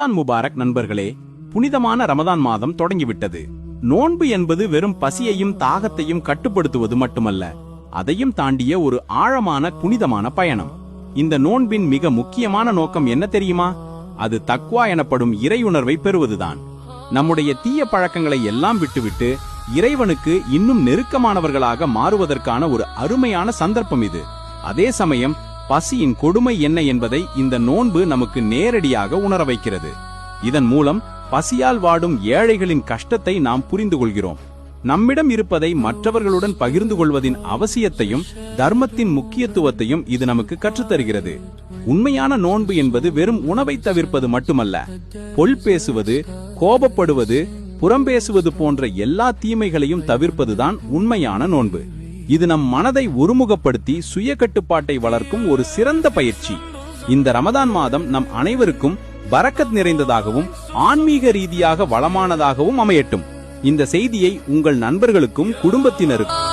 Ramadan Mubarak நண்பர்களே, புனிதமான ரமதான் மாதம் தொடங்கிவிட்டது. நோன்பு என்பது வெறும் பசியையும் தாகத்தையும் கட்டுப்படுத்துவது மட்டுமல்ல, அதையும் தாண்டிய ஒரு ஆழமான புனிதமான பயணம். இந்த நோன்பின் மிக முக்கியமான நோக்கம் என்ன தெரியுமா? அது தக்வா எனப்படும் இறையுணர்வை பெறுவதுதான். நம்முடைய தீய பழக்கங்களை எல்லாம் விட்டுவிட்டு இறைவனுக்கு இன்னும் நெருக்கமானவர்களாக மாறுவதற்கான ஒரு அருமையான சந்தர்ப்பம் இது. அதே சமயம் பசியின் கொடுமை என்ன என்பதை இந்த நோன்பு நமக்கு நேரடியாக உணர வைக்கிறது. இதன் மூலம் பசியால் வாடும் ஏழைகளின் கஷ்டத்தை நாம் புரிந்து கொள்கிறோம். நம்மிடம் இருப்பதை மற்றவர்களுடன் பகிர்ந்து கொள்வதின் அவசியத்தையும் தர்மத்தின் முக்கியத்துவத்தையும் இது நமக்கு கற்றுத்தருகிறது. உண்மையான நோன்பு என்பது வெறும் உணவை தவிர்ப்பது மட்டுமல்ல, பொய் பேசுவது, கோபப்படுவது, புறம்பேசுவது போன்ற எல்லா தீமைகளையும் தவிர்ப்பதுதான் உண்மையான நோன்பு. இது நம் மனதை ஒருமுகப்படுத்தி சுய கட்டுப்பாட்டை வளர்க்கும் ஒரு சிறந்த பயிற்சி. இந்த ரமதான் மாதம் நம் அனைவருக்கும் பரக்கத் நிறைந்ததாகவும் ஆன்மீக ரீதியாக வளமானதாகவும் அமையட்டும். இந்த செய்தியை உங்கள் நண்பர்களுக்கும் குடும்பத்தினருக்கும்